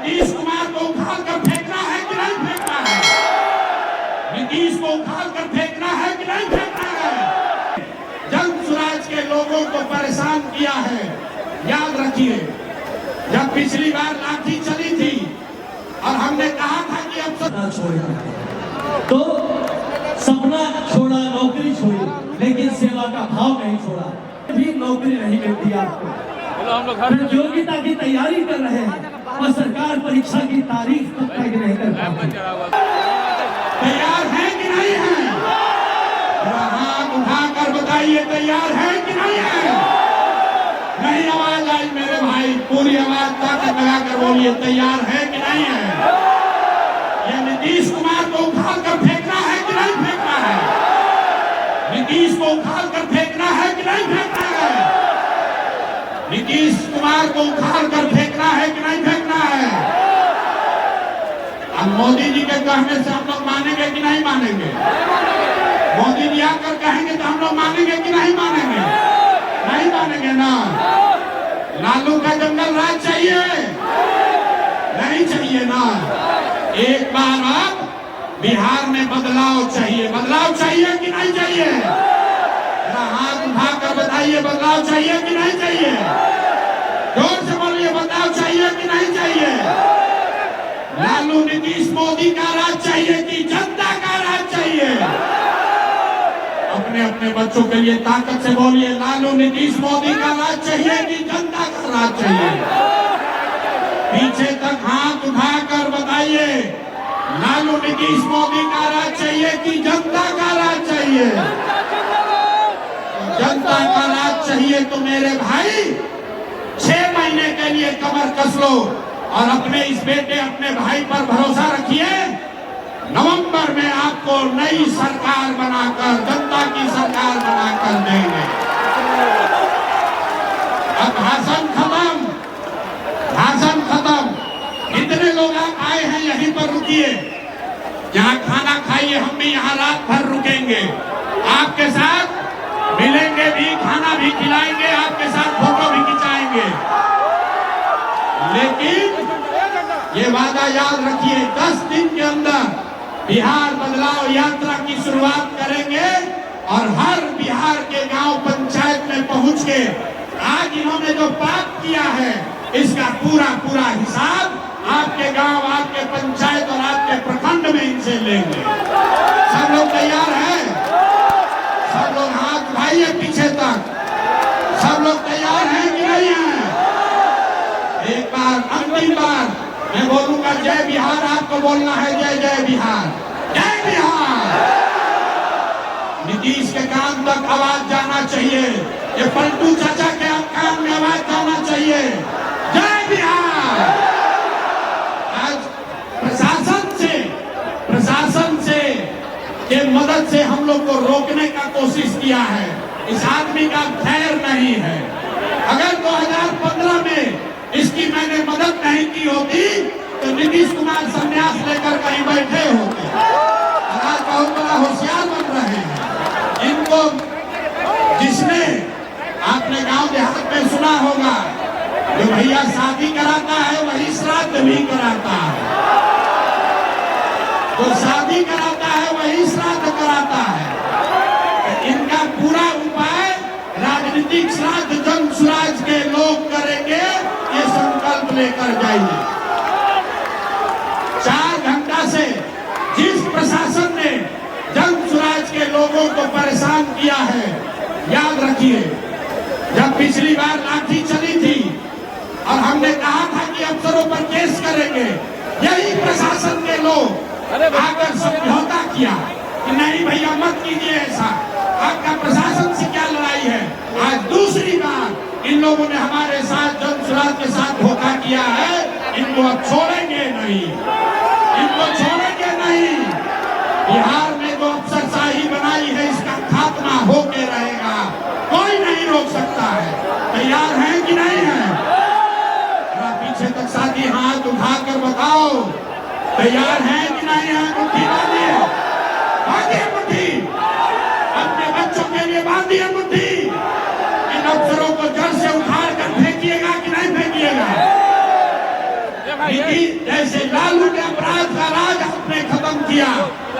नीतीश कुमार को उखाड़ कर फेंकना है कि नहीं फेंकना है? नीतीश को उखाड़ कर फेंकना है कि नहीं फेंकना है? जन स्वराज के लोगों को परेशान किया है। याद रखिए, जब पिछली बार लाठी चली थी और हमने कहा था कि अब सपना छोड़ेगा, तो सपना छोड़ा, नौकरी छोड़ी, लेकिन सेवा का भाव नहीं छोड़ा। भी नौकरी नहीं मिलती आपको, प्रतियोगिता की तैयारी कर रहे हैं और सरकार परीक्षा की तारीख तक नहीं कर पाती। तैयार है कि नहीं है? हाथ उठाकर बताइए, तैयार है कि नहीं है? नहीं आवाज आई मेरे भाई, पूरी आवाज ताकत लगाकर बोलिए, तैयार है कि नहीं है? ये नीतीश कुमार को उखाड़ कर फेंकना है कि नहीं फेंकना है? नीतीश को उखाड़ कर फेंकना है कि नहीं फेंकना है? नीतीश कुमार को उखाड़ कर फेंकना है कि नहीं फेंकना है? अब मोदी जी के कहने से हम लोग मानेंगे कि नहीं मानेंगे? मोदी जी आकर कहेंगे तो हम लोग मानेंगे कि नहीं मानेंगे? नहीं मानेंगे ना। लालू का जंगल राज चाहिए? नहीं चाहिए ना। एक बार अब बिहार में बदलाव चाहिए। बदलाव चाहिए कि नहीं चाहिए? हाथ उठाकर बताइए, बदलाव चाहिए कि नहीं चाहिए? जोर से बोलिए, बदलाव चाहिए कि नहीं चाहिए? लालू नीतीश मोदी का राज चाहिए कि जनता का राज चाहिए? अपने अपने बच्चों के लिए ताकत से बोलिए, लालू नीतीश मोदी का राज चाहिए कि जनता का राज चाहिए? पीछे तक हाथ उठाकर बताइए, लालू नीतीश मोदी का राज चाहिए कि जनता का राज चाहिए? जनता का राज चाहिए तो मेरे भाई 6 महीने के लिए कमर कस लो और अपने इस बेटे, अपने भाई पर भरोसा रखिए। नवंबर में आपको नई सरकार बनाकर, जनता की सरकार बनाकर देंगे। अब भाषण खत्म, भाषण खत्म। इतने लोग आए हैं, यहीं पर रुकिए, यहाँ खाना खाइए, हम भी यहाँ रात भर रुकेंगे, आपके साथ मिलेंगे भी, खाना भी खिलाएंगे, आपके साथ फोटो भी खिंचाएंगे। लेकिन ये वादा याद रखिए, 10 दिन के अंदर बिहार बदलाव यात्रा की शुरुआत करेंगे और हर बिहार के गांव पंचायत में पहुंच के आज इन्होंने जो पाप किया है इसका पूरा पूरा हिसाब आपके गांव, आपके पंचायत और आपके प्रखंड में इनसे लेंगे। सब लोग तैयार हैं? सब लोग हाथ उठाइए पीछे तक। सब लोग तैयार हैं कि नहीं हैं? एक बार, अंतिम बार मैं बोलूंगा जय बिहार, आपको बोलना है जय जय बिहार, जय बिहार। नीतीश के कान तक आवाज जाना चाहिए, ये पलटू चाचा के कान में आवाज जाना चाहिए, जय बिहार। आज प्रशासन से के मदद से हम लोग को रोकने का कोशिश किया है। इस आदमी का खैर नहीं है। अगर 2015 में इसकी मैंने मदद नहीं की होती तो नीतीश कुमार संन्यास लेकर कहीं बैठे होते। आज बहुत बड़ा होशियार बन रहे हैं। इनको जिसने आपने गांव देहात में सुना होगा, जो भैया शादी कराता है वही श्राद्ध भी कराता है, जो शादी कराता है वही श्राद्ध कराता है। इनका पूरा उपाय राजनीतिक श्राद्ध जन स्वराज के लोग करेंगे, ये संकल्प लेकर जाइए। 4 घंटा से जिस प्रशासन ने जन स्वराज के लोगों को परेशान किया है, याद रखिए, जब पिछली बार लाठी चली थी और हमने कहा था कि अफसरों पर केस करेंगे, यही प्रशासन के लोग आकर समझौता किया कि नहीं भैया मत कीजिए ऐसा, आपका प्रशासन से क्या लड़ाई है। आज दूसरी बार इन लोगों ने हमारे साथ जन स्वराज के साथ धोखा किया है, इनको अब छोड़ेंगे नहीं, इनको छोड़ेंगे नहीं। बिहार में जो अफसरशाही बनाई है इसका खात्मा होके रहेगा, कोई नहीं रोक सकता है। तैयार है कि नहीं है? पीछे तक साथी हाथ उठाकर बताओ, तैयार है कि नहीं है? मुट्ठी बांधिए, बांधिए मुट्ठी, अपने बच्चों के लिए बांधिए मुट्ठी। इन अफसरों को जड़ से उखाड़ कर फेंकिएगा कि नहीं फेंकिएगा? जैसे लालू ने अपराध का राज आपने खत्म किया,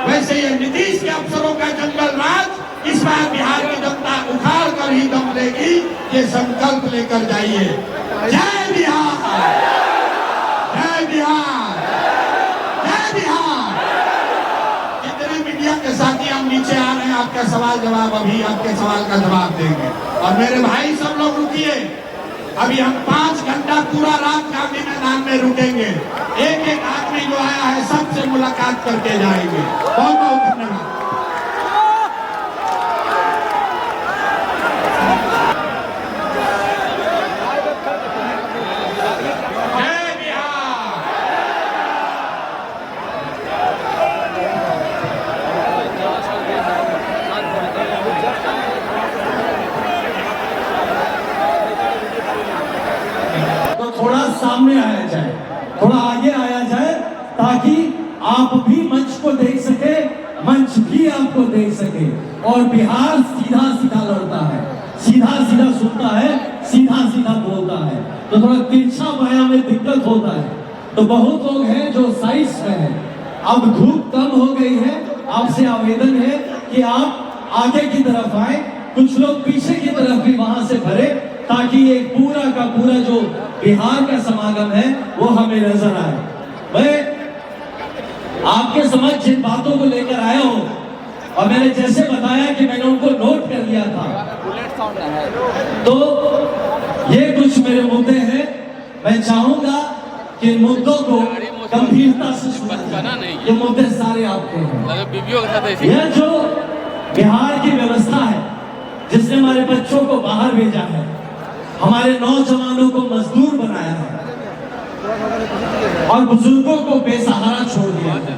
वैसे ये नीतीश के अफसरों का जंगल राज इस बार बिहार की जनता उखाड़ कर ही दम लेगी। ये संकल्प लेकर जाइए। जय बिहार, जय बिहार, जय बिहार। जितने मीडिया के साथी हम नीचे आ रहे हैं, आपका सवाल जवाब अभी आपके सवाल का जवाब देंगे। और मेरे भाई सब लोग रुकिए, अभी हम 5 घंटा पूरा रात गांधी मैदान में रुकेंगे। एक एक आदमी जो आया है सबसे मुलाकात करके जाएंगे। बहुत बहुत धन्यवाद। जय बिहार। तो थोड़ा सामने आया जाए, थोड़ा आगे आया जाए, ताकि आप भी मंच को देख सके, मंच भी आपको देख सके। और बिहार सीधा सीधा लड़ता है, सीधा सीधा सुनता है, सीधा सीधा बोलता है। तो थोड़ा तिरछा माया में दिक्कत होता है। तो बहुत लोग हैं जो साइज में है। अब धूप कम हो गई है, आपसे आवेदन है कि आप आगे की तरफ आए, कुछ लोग पीछे की तरफ भी वहां से भरे, ताकि एक पूरा का पूरा जो बिहार का समागम है वो हमें नजर आए। मैं आपके समझ जिन बातों को लेकर आया हूं, और मैंने जैसे बताया कि मैंने उनको नोट कर लिया था, तो ये कुछ मेरे मुद्दे हैं। मैं चाहूंगा कि इन मुद्दों को गंभीरता से सुना जाए। ये मुद्दे सारे आपके हैं। यह जो बिहार की व्यवस्था है, जिसने हमारे बच्चों को बाहर भेजा है, हमारे नौजवानों को मजदूर बनाया है और बुजुर्गों को बेसहारा छोड़ दिया है,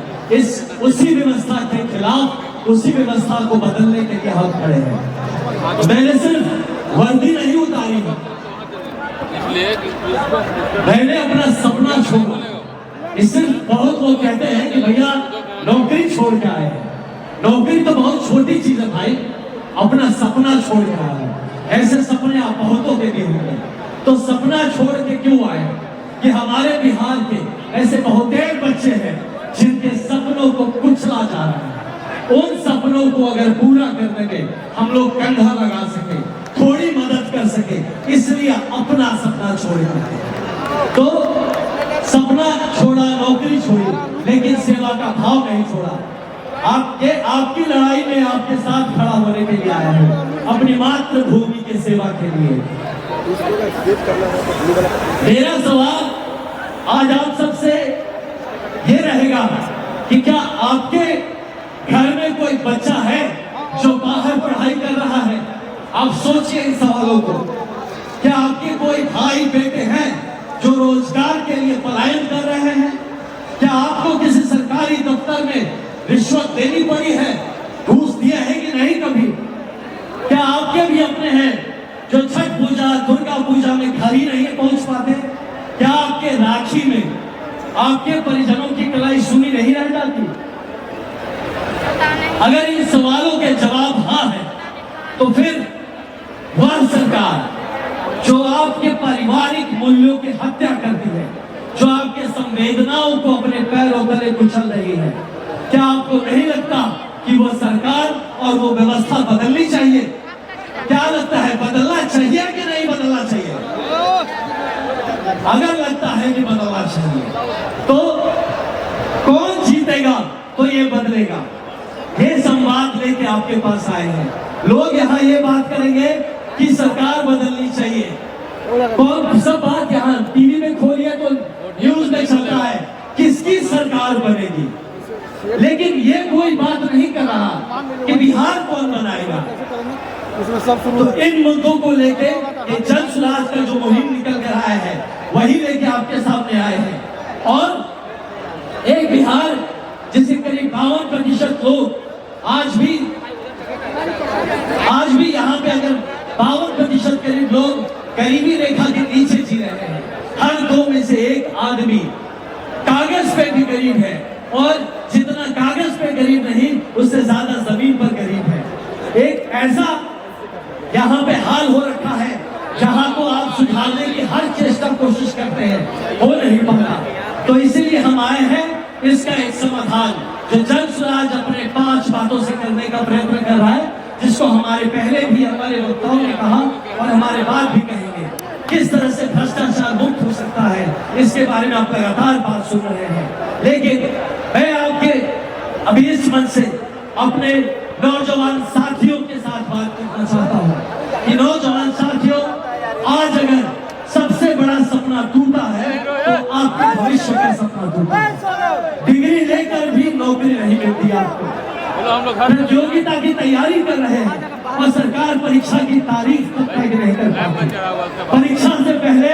उसी व्यवस्था के खिलाफ, उसी व्यवस्था को बदलने के लिए हम खड़े हैं। मैंने सिर्फ वर्दी नहीं उतारी, मैंने अपना सपना छोड़ा। इससे बहुत लोग कहते हैं कि भैया नौकरी छोड़ के आए हैं। नौकरी तो बहुत छोटी चीज है भाई, अपना सपना छोड़ के आए हैं। ऐसे सपने आप बहुतों के भी होंगे। तो सपना छोड़ के क्यों आए? कि हमारे बिहार के ऐसे बहुतेरे बच्चे हैं जिनके सपनों को कुचला जा रहा है। उन सपनों को अगर पूरा करने में हम लोग कंधा लगा सके, थोड़ी मदद कर सके, इसलिए अपना सपना छोड़े। तो सपना छोड़ा, नौकरी छोड़ी, लेकिन सेवा का भाव नहीं छोड़ा। आपकी लड़ाई में आपके साथ खड़ा होने के लिए आया हूं, अपनी मातृभूमि की सेवा के लिए। मेरा सवाल आज आप सबसे ये रहेगा कि क्या आपके घर में कोई बच्चा है जो बाहर पढ़ाई कर रहा है? आप सोचिए इन सवालों को। क्या आपके कोई भाई बेटे हैं जो रोजगार के लिए पलायन कर रहे हैं? क्या आपको किसी सरकारी दफ्तर में रिश्वत देनी पड़ी है, घूस दिया है कि नहीं कभी? क्या आपके भी अपने हैं जो छठ पूजा, दुर्गा पूजा में घर ही नहीं पहुंच पाते? क्या आपके राखी में आपके परिजनों की कलाई सुनी नहीं रह जाती? अगर इन सवालों के जवाब हाँ है, तो फिर वह सरकार जो आपके पारिवारिक मूल्यों की हत्या करती है, जो आपके संवेदनाओं को अपने पैरों तले कुचल रही है, क्या आपको नहीं लगता कि वो सरकार और वो व्यवस्था बदलनी चाहिए? क्या लगता है, बदलना चाहिए कि नहीं बदलना चाहिए? अगर लगता है कि बदलना चाहिए, तो कौन जीतेगा तो ये बदलेगा? ये संवाद लेके आपके पास आए हैं। लोग यहाँ ये बात करेंगे कि सरकार बदलनी चाहिए। कौन सब बात यहाँ टीवी में खोलिए तो न्यूज में चलता है किसकी सरकार बनेगी, लेकिन ये कोई बात नहीं कर रहा कि बिहार कौन बनाएगा। तो इन मुद्दों को लेके ये जन सुराज का जो मुहिम निकल कर आया है, वही लेके आपके सामने आए हैं। और एक बिहार जिसे करीब 52% लोग आज भी यहाँ पे अगर 52% करीब लोग गरीबी रेखा के नीचे जी रहे हैं। हर 2 में से 1 आदमी कागज पे भी गरीब है, और जितना कागज पे गरीब नहीं, उससे ज्यादा जमीन पर गरीब है। एक ऐसा यहाँ पे हाल हो रखा है जहाँ को आप सुधारने की हर चेष्टा कोशिश करते हैं, हो नहीं पाता। तो इसीलिए हम आए हैं इसका एक समाधान जो जन स्वराज अपने 5 बातों से करने का प्रयत्न कर रहा है, जिसको हमारे पहले भी हमारे वक्ताओं ने कहा और हमारे बाद भी कहेंगे। किस तरह से भ्रष्टाचार मुक्त हो सकता है, इसके बारे में आप लगातार बात सुन रहे हैं। लेकिन मैं आपके अभी इस मंच से अपने नौजवान साथियों के साथ बात करना चाहता हूँ कि नौजवान साथियों, आज अगर सबसे बड़ा सपना टूटा है तो आपके भविष्य का सपना टूटा है। डिग्री लेकर भी नौकरी नहीं मिलती आपको, प्रतियोगिता की तैयारी कर रहे हैं और सरकार परीक्षा की तारीख तक तय नहीं कर पाती। परीक्षा से पहले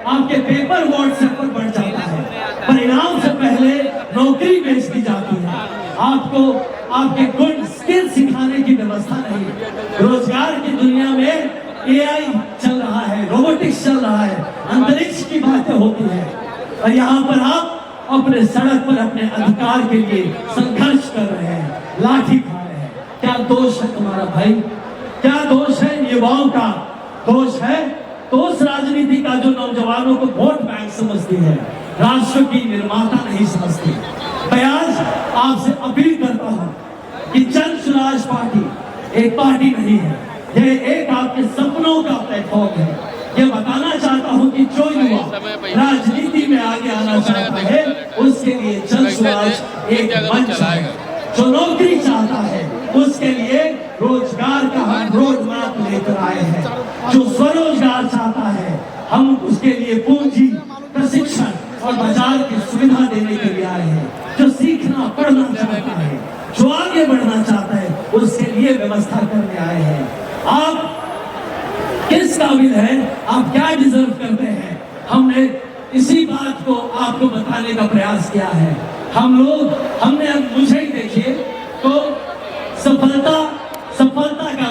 आपके पेपर व्हाट्सएप पर बढ़ जाता है, परिणाम से पहले नौकरी बेच दी जाती है, आपको आपके गुण स्किल सिखाने की व्यवस्था नहीं। रोजगार की दुनिया में एआई चल रहा है, रोबोटिक्स चल रहा है, अंतरिक्ष की बातें होती है और यहाँ पर आप अपने सड़क पर अपने अधिकार के लिए संघर्ष कर रहे हैं, लाठी खा रहे हैं। क्या दोष है तुम्हारा भाई? क्या दोष है युवाओं का? दोष है तो उस राजनीति का जो नौजवानों को वोट बैंक समझती है, राष्ट्र की निर्माता नहीं समझती। मैं आज आपसे अपील करता हूँ कि जन स्वराज पार्टी एक पार्टी नहीं है, यह एक आपके सपनों का प्लेटफॉर्म है। ये बताना चाहता हूँ कि जो युवा राजनीति में आगे आना चाहता है उसके लिए जन स्वराज एक मंच है। जो नौकरी चाहता है उसके लिए रोजगार का हम रोड मैप लेकर आए हैं। जो स्वरोजगार चाहता है हम उसके लिए पूंजी, प्रशिक्षण और बाजार की सुविधा देने के लिए आए हैं। जो सीखना पढ़ना चाहता है, जो आगे बढ़ना चाहता है, उसके लिए व्यवस्था करने आए हैं। आप किस काबिल है, आप क्या डिजर्व करते हैं, हमने इसी बात को आपको बताने का प्रयास किया है। हमने मुझे ही देखिए तो सफलता का